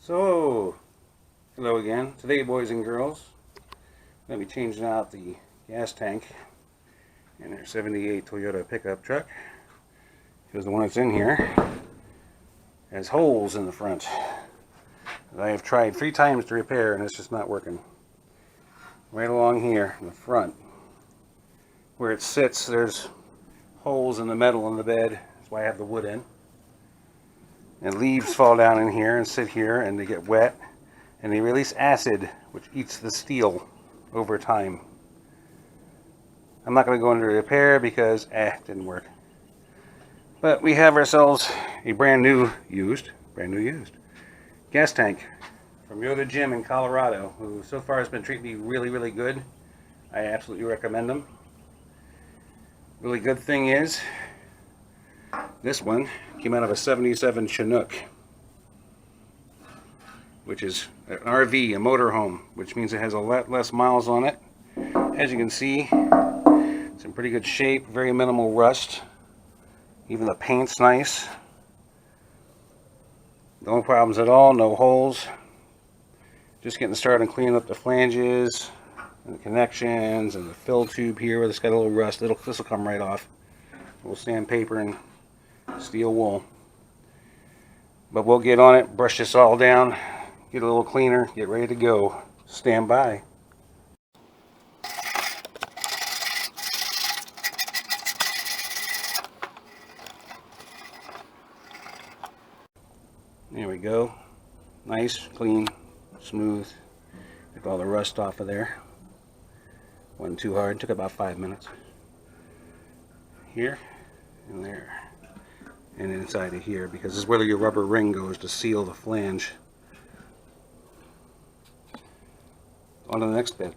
So, hello again. Today, boys and girls, I'm going to be changing out the gas tank in their 78 Toyota pickup truck, because the one that's in here has holes in the front that I have tried 3 times to repair, and it's just not working. Right along here in the front, where it sits, there's holes in the metal in the bed. That's why I have the wood in. And leaves fall down in here and sit here, and they get wet, and they release acid, which eats the steel over time. I'm not going to go into repair because it didn't work. But we have ourselves a brand new used gas tank from Yota Jim in Colorado, who so far has been treating me really good. I absolutely recommend them. Really good thing is, this one came out of a 77 Chinook, which is an RV, a motorhome, which means it has a lot less miles on it. As you can see, it's in pretty good shape, very minimal rust. Even the paint's nice. No problems at all, no holes. Just getting started on cleaning up the flanges and the connections and the fill tube here where it's got a little rust. This will come right off. We'll sandpaper and steel wool. But we'll get on it, brush this all down, get a little cleaner, get ready to go. Stand by. There we go. Nice, clean, smooth. Get all the rust off of there. Wasn't too hard, took about 5 minutes. Here and there. And inside of here, because this is where your rubber ring goes to seal the flange. On to the next bit.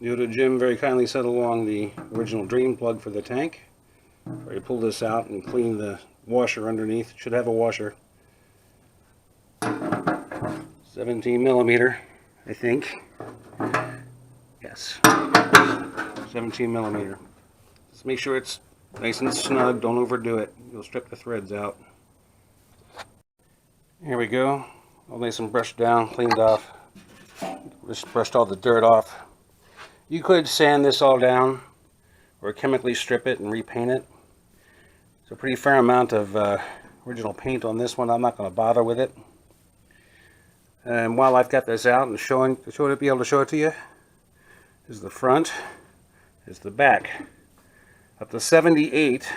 Yota Jim very kindly set along the original drain plug for the tank. I pull this out and clean the washer underneath. It should have a washer. 17 millimeter, I think. Yes. 17 millimeter. Just make sure it's nice and snug, don't overdo it. You'll strip the threads out. Here we go. All nice and brushed down, cleaned off. Just brushed all the dirt off. You could sand this all down or chemically strip it and repaint it. It's a pretty fair amount of original paint on this one. I'm not going to bother with it. And while I've got this out and be able to show it to you, is the front, is the back. Up to 78,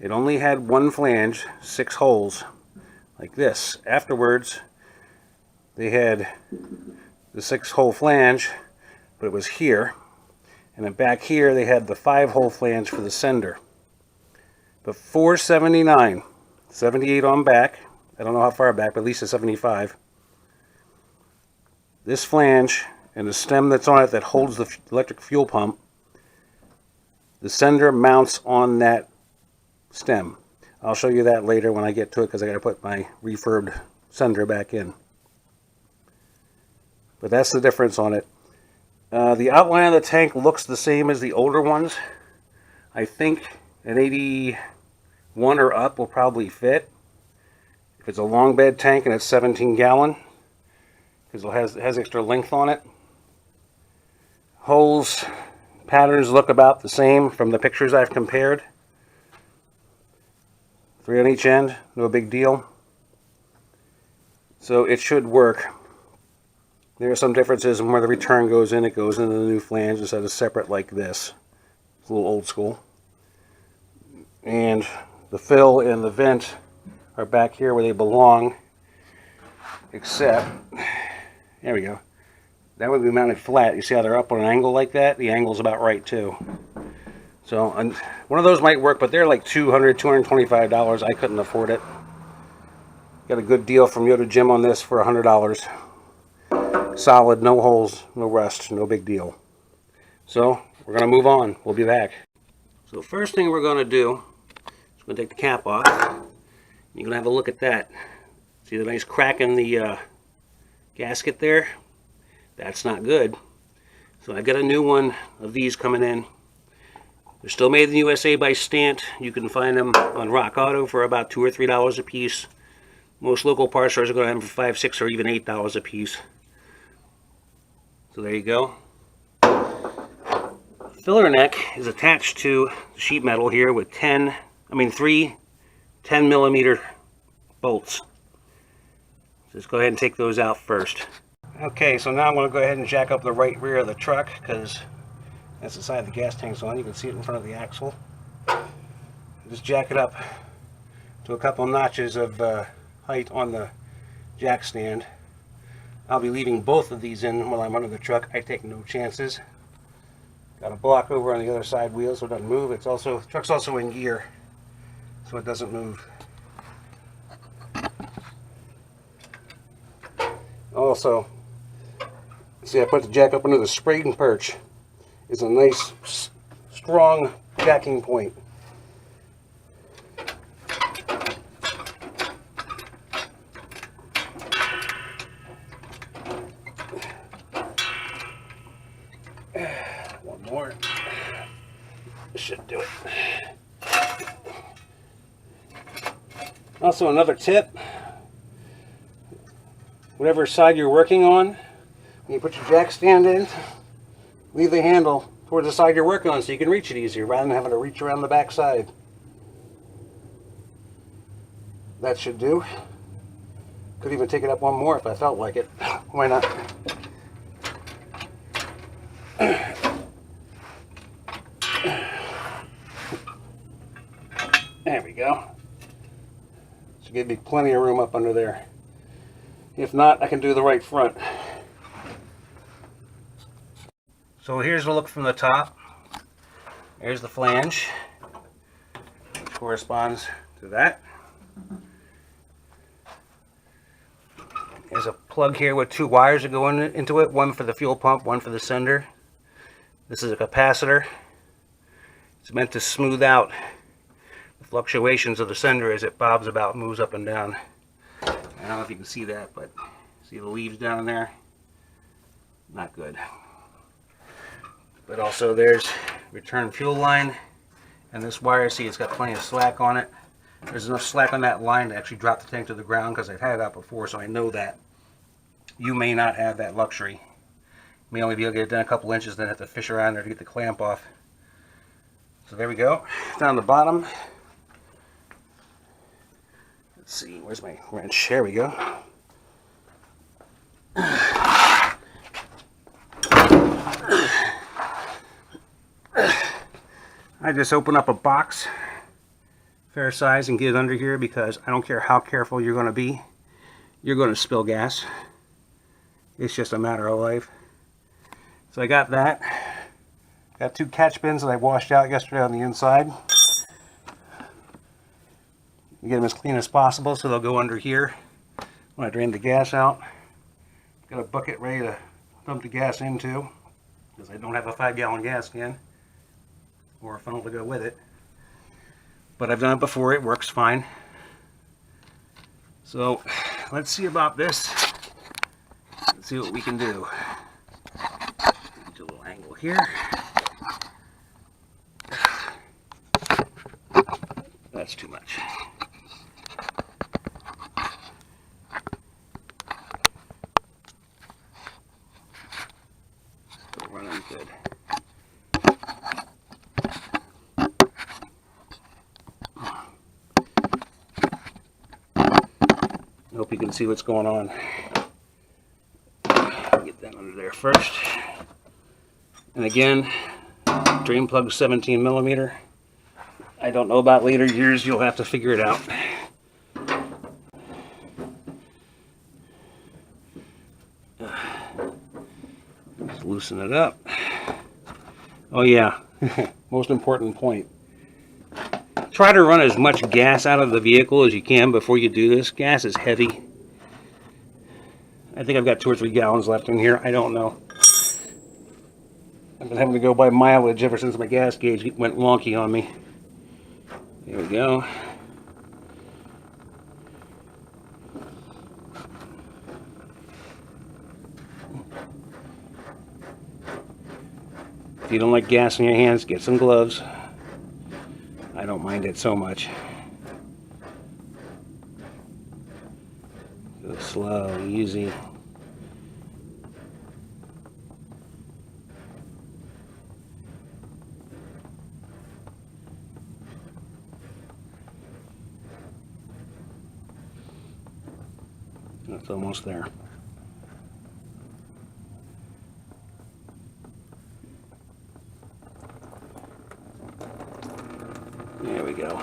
it only had one flange, 6 holes, like this. Afterwards, they had the 6-hole flange, but it was here. And then back here, they had the 5-hole flange for the sender. But 479, 78 on back, I don't know how far back, but at least a 75. This flange and the stem that's on it that holds the electric fuel pump, the sender mounts on that stem. I'll show you that later when I get to it, because I got to put my refurbed sender back in. But that's the difference on it. The outline of the tank looks the same as the older ones. I think an 81 or up will probably fit. If it's a long bed tank and it's 17 gallon, because it has extra length on it. Holes, patterns look about the same from the pictures I've compared. 3 on each end, no big deal. So it should work. There are some differences in where the return goes in. It goes into the new flange instead of separate like this. It's a little old school. And the fill and the vent are back here where they belong. Except, there we go. That would be mounted flat. You see how they're up on an angle like that? The angle's about right too. So one of those might work, but they're like $200, $225. I couldn't afford it. Got a good deal from Yota Jim on this for $100. Solid, no holes, no rust, no big deal. So we're going to move on. We'll be back. So first thing we're going to do is we're going to take the cap off. You're going to have a look at that. See the nice crack in the gasket there? That's not good. So I've got a new one of these coming in. They're still made in the USA by Stant. You can find them on Rock Auto for about $2 or $3 a piece. Most local parts stores are going to have them for $5, $6, or even $8 a piece. So there you go. Filler neck is attached to the sheet metal here with three 10mm bolts. Just go ahead and take those out first. Okay, so now I'm going to go ahead and jack up the right rear of the truck because that's the side the gas tank's on. You can see it in front of the axle. Just jack it up to a couple notches of height on the jack stand. I'll be leaving both of these in while I'm under the truck. I take no chances. Got a block over on the other side wheel so it doesn't move. The truck's also in gear, so it doesn't move. Also, see, I put the jack up under the spring perch. It's a nice, strong jacking point. One more. This should do it. Also, another tip. Whatever side you're working on, when you put your jack stand in, leave the handle towards the side you're working on so you can reach it easier rather than having to reach around the back side. That should do. Could even take it up one more if I felt like it. Why not? There we go. Should give me plenty of room up under there. If not, I can do the right front. So here's the look from the top. There's the flange, which corresponds to that. There's a plug here with two wires that go into it, one for the fuel pump, one for the sender. This is a capacitor. It's meant to smooth out the fluctuations of the sender as it bobs about, moves up and down. I don't know if you can see that, but see the leaves down there? Not good. But also there's return fuel line, and this wire, see, it's got plenty of slack on it. There's enough slack on that line to actually drop the tank to the ground because I've had it out before, so I know that. You may not have that luxury. You may only be able to get it down a couple inches, then have to fish around there to get the clamp off. So there we go. Down the bottom. Let's see, where's my wrench? There we go. I just open up a box, fair size, and get it under here because I don't care how careful you're going to be, you're going to spill gas. It's just a matter of life. So I got that. Got two catch bins that I washed out yesterday on the inside. You get them as clean as possible so they'll go under here when I drain the gas out. Got a bucket ready to dump the gas into because I don't have a 5-gallon gas can or a funnel to go with it. But I've done it before, it works fine. So let's see about this. Let's see what we can do. Do a little angle here. That's too much. Still running good. I hope you can see what's going on. Get that under there first. And again, drain plug 17mm. I don't know about later years, you'll have to figure it out. Just loosen it up. Oh yeah, most important point. Try to run as much gas out of the vehicle as you can before you do this. Gas is heavy. I think I've got 2 or 3 gallons left in here. I don't know. I've been having to go by mileage ever since my gas gauge went wonky on me. There we go. If you don't like gas in your hands, get some gloves. I don't mind it so much. Go slow, easy. It's almost there. There we go.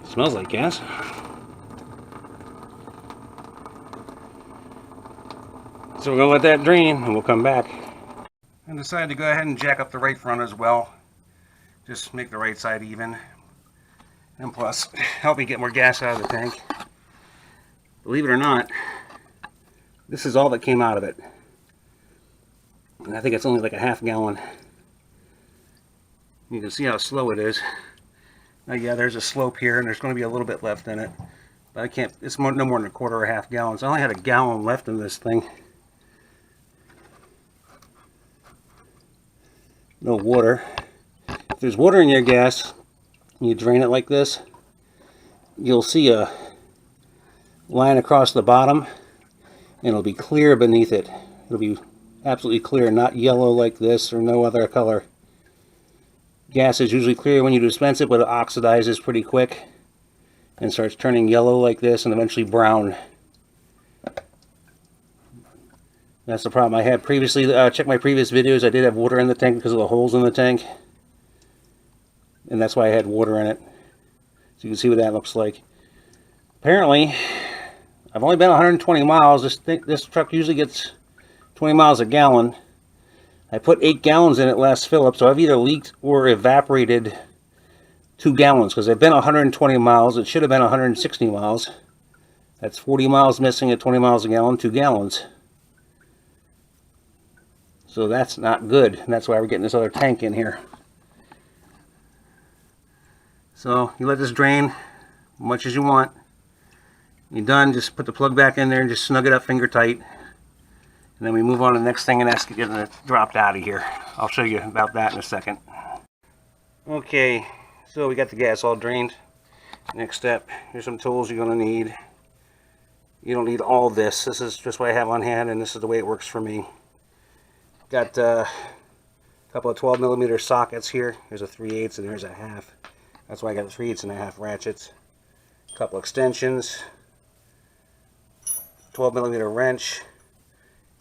Smells like gas. So we're gonna let that drain and we'll come back. I decided to go ahead and jack up the right front as well. Just make the right side even. And plus, help me get more gas out of the tank. Believe it or not, this is all that came out of it. And I think it's only like a half gallon. You can see how slow it is. Now, yeah, there's a slope here, and there's going to be a little bit left in it. But I can't, it's no more than a quarter or a half gallons. I only had a gallon left in this thing. No water. If there's water in your gas, you drain it like this, you'll see a line across the bottom, and it'll be clear beneath it. It'll be absolutely clear, not yellow like this or no other color. Gas is usually clear when you dispense it, but it oxidizes pretty quick and starts turning yellow like this and eventually brown. That's the problem I had previously. Check my previous videos. I did have water in the tank because of the holes in the tank, and that's why I had water in it. So you can see what that looks like. Apparently, I've only been 120 miles. This truck usually gets 20 miles a gallon. I put 8 gallons in it last fill up, so I've either leaked or evaporated 2 gallons because I've been 120 miles. It should have been 160 miles. That's 40 miles missing at 20 miles a gallon, 2 gallons. So that's not good. And that's why we're getting this other tank in here. So you let this drain as much as you want. You're done, just put the plug back in there and just snug it up finger tight. And then we move on to the next thing, and that's getting it dropped out of here. I'll show you about that in a second. Okay, so we got the gas all drained. Next step, here's some tools you're going to need. You don't need all this. This is just what I have on hand, and this is the way it works for me. Got a couple of 12mm sockets here. There's a 3/8 and there's a 1/2. That's why I got the 3/8 and a 1/2 ratchets. A couple extensions, 12mm wrench,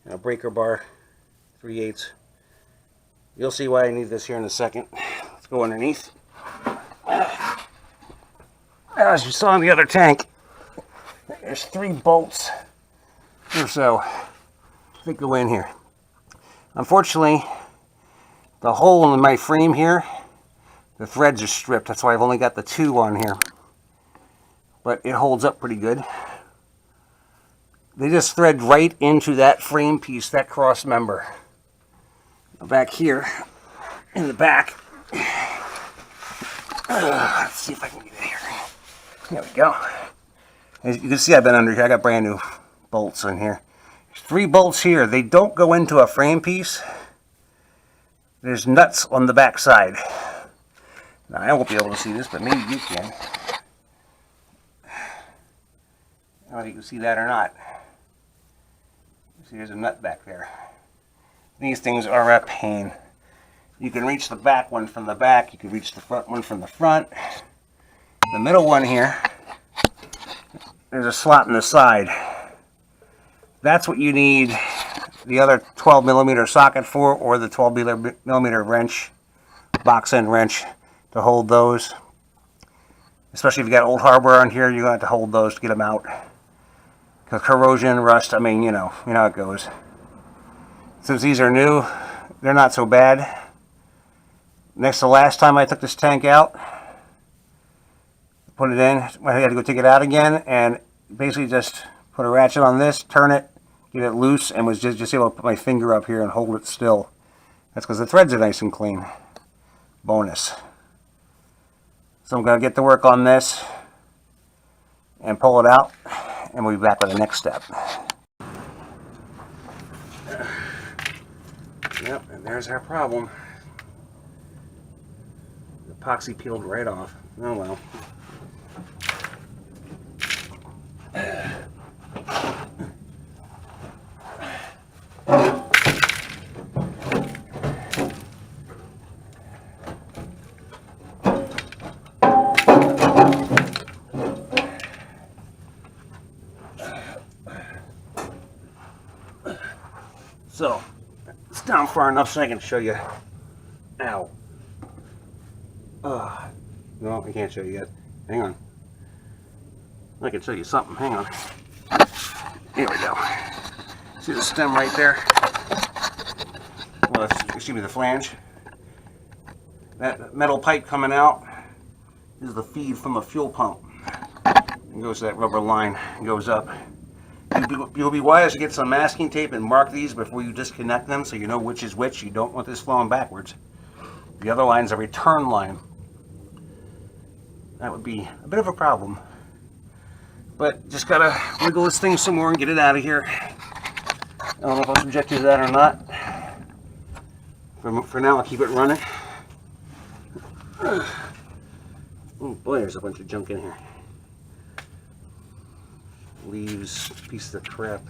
and a breaker bar, 3/8. You'll see why I need this here in a second. Let's go underneath. As you saw in the other tank, there's 3 bolts or so that go in here. Unfortunately, the hole in my frame here, the threads are stripped. That's why I've only got the 2 on here. But it holds up pretty good. They just thread right into that frame piece, that cross member. Back here, in the back. Let's see if I can get it here. There we go. As you can see, I've been under here. I got brand new bolts in here. There's 3 bolts here. They don't go into a frame piece. There's nuts on the back side. Now, I won't be able to see this, but maybe you can. I don't know if you can see that or not. See, there's a nut back there. These things are a pain. You can reach the back one from the back. You can reach the front one from the front. The middle one here, there's a slot in the side. That's what you need the other 12mm socket for, or the 12mm wrench, box end wrench, to hold those. Especially if you got old hardware on here, you're going to have to hold those to get them out. Because corrosion, rust, I mean, you know how it goes. Since these are new, they're not so bad. Next to last time I took this tank out, put it in, I had to go take it out again, and basically just put a ratchet on this, turn it, get it loose, and was just able to put my finger up here and hold it still. That's because the threads are nice and clean. Bonus. So I'm going to get to work on this and pull it out, and we'll be back with the next step. Yep, and there's our problem. The epoxy peeled right off. Oh well. far enough so I can show you. Ow. No, I can't show you yet. Hang on. I can show you something. Hang on. Here we go. See the stem right there? Well, excuse me, the flange. That metal pipe coming out is the feed from a fuel pump. It goes to that rubber line and goes up. You'll be wise to get some masking tape and mark these before you disconnect them so you know which is which. You don't want this flowing backwards. The other line's a return line. That would be a bit of a problem. But just gotta wiggle this thing some more and get it out of here. I don't know if I'll subject you to that or not. For now, I'll keep it running. Oh boy, there's a bunch of junk in here. Leaves, pieces of crap.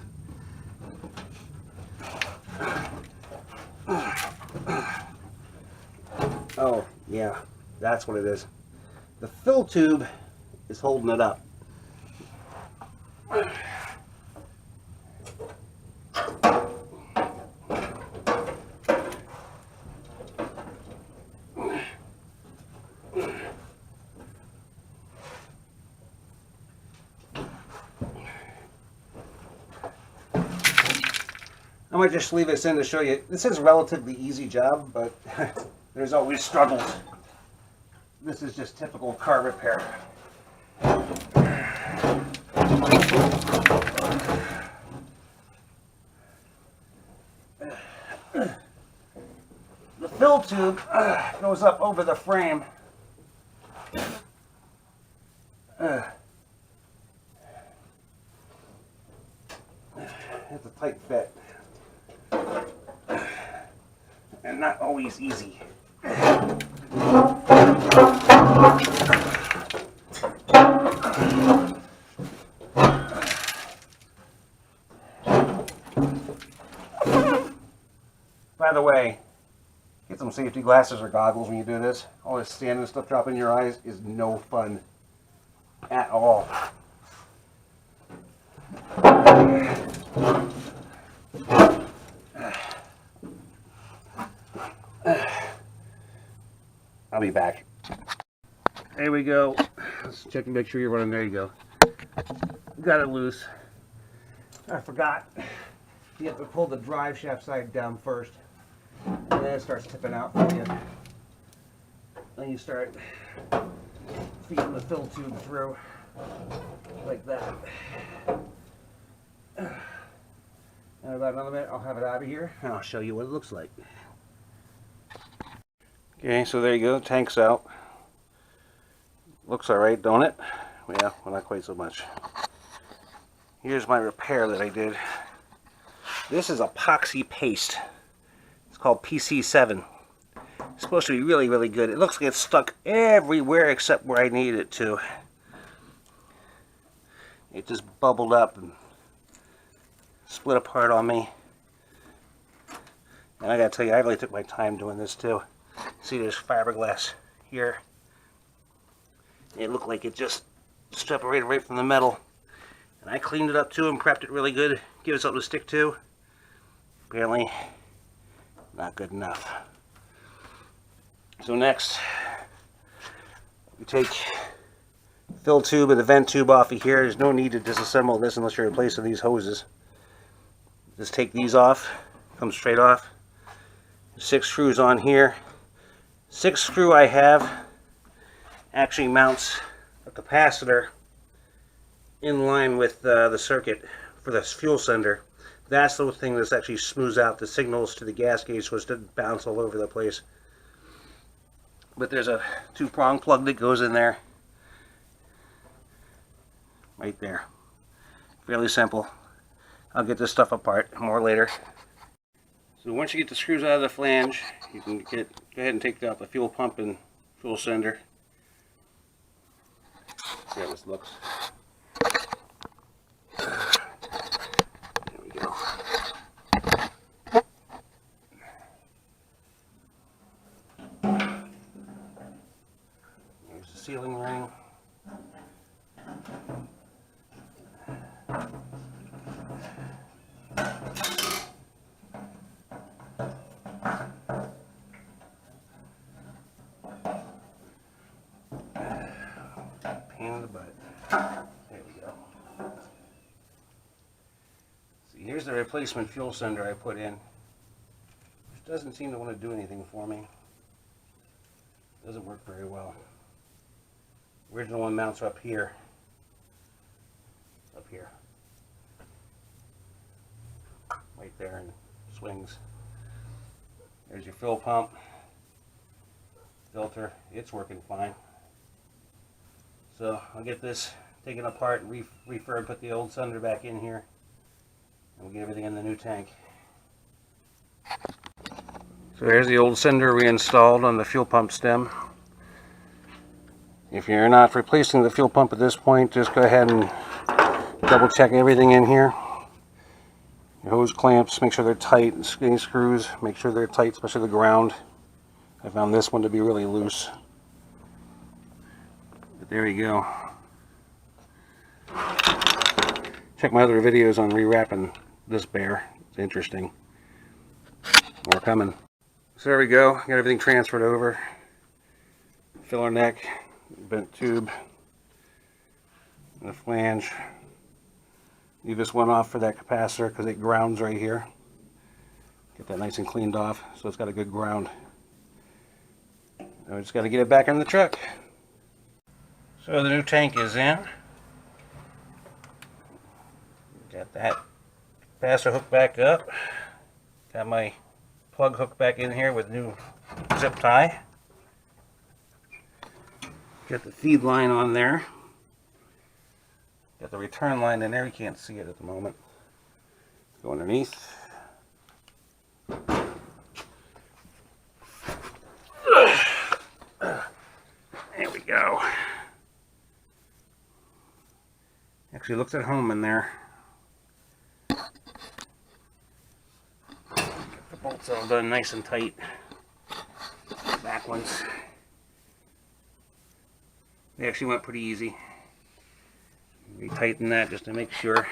Oh, yeah, that's what it is. The fill tube is holding it up. I might just leave this in to show you. This is a relatively easy job, but there's always struggles. This is just typical car repair. The fill tube goes up over the frame. It's a tight fit. And not always easy. By the way, get some safety glasses or goggles when you do this. All this sand and stuff dropping in your eyes is no fun at all. I'll be back. There we go. Let's check and make sure you're running. There you go. Got it loose. I forgot. You have to pull the drive shaft side down first. And then it starts tipping out for you. Then you start feeding the fill tube through like that. And about another minute, I'll have it out of here and I'll show you what it looks like. Okay, so there you go. Tank's out. Looks alright, don't it? Yeah, well, not quite so much. Here's my repair that I did. This is epoxy paste. It's called PC7. It's supposed to be really, really good. It looks like it's stuck everywhere except where I need it to. It just bubbled up and split apart on me. And I gotta tell you, I really took my time doing this too. See, there's fiberglass here. It looked like it just separated right from the metal. And I cleaned it up too and prepped it really good. Give it something to stick to. Apparently, not good enough. So next, we take the fill tube and the vent tube off of here. There's no need to disassemble this unless you're replacing these hoses. Just take these off, come straight off. 6 screws on here. 6th screw I have actually mounts a capacitor in line with the circuit for the fuel sender. That's the thing that actually smooths out the signals to the gas gauge so it doesn't bounce all over the place. But there's a 2-prong plug that goes in there. Right there. Fairly simple. I'll get this stuff apart more later. So once you get the screws out of the flange, you can go ahead and take out the fuel pump and fuel sender. See how this looks. There we go. Here's the sealing ring. There we go. See, here's the replacement fuel sender I put in. Which doesn't seem to want to do anything for me. Doesn't work very well. Original one mounts up here. Up here. Right there, and swings. There's your fill pump. Filter. It's working fine. So I'll get this taken apart and refurb, put the old sender back in here. And we'll get everything in the new tank. So here's the old sender reinstalled on the fuel pump stem. If you're not replacing the fuel pump at this point, just go ahead and double check everything in here. Your hose clamps, make sure they're tight. Any screws, make sure they're tight, especially the ground. I found this one to be really loose. But there you go. Check my other videos on rewrapping this bear. It's interesting. More coming. So there we go. Got everything transferred over. Filler neck, bent tube, and the flange. Leave this one off for that capacitor because it grounds right here. Get that nice and cleaned off so it's got a good ground. Now we just got to get it back in the truck. So the new tank is in. Got that capacitor hooked back up. Got my plug hooked back in here with new zip tie. Got the feed line on there. Got the return line in there. You can't see it at the moment. Go underneath. There we go. Actually looks at home in there. Get the bolts all done nice and tight. The back ones. They actually went pretty easy. Retighten that just to make sure.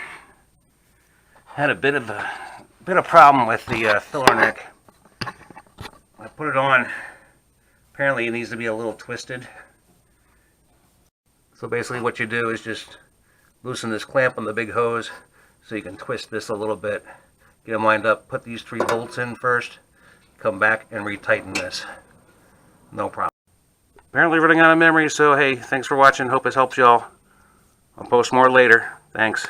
Had a bit of problem with the filler neck. I put it on. Apparently it needs to be a little twisted. So basically what you do is just loosen this clamp on the big hose so you can twist this a little bit. Get them lined up. Put these 3 bolts in first. Come back and retighten this. No problem. Apparently running out of memory, so hey, thanks for watching. Hope this helps y'all. I'll post more later. Thanks.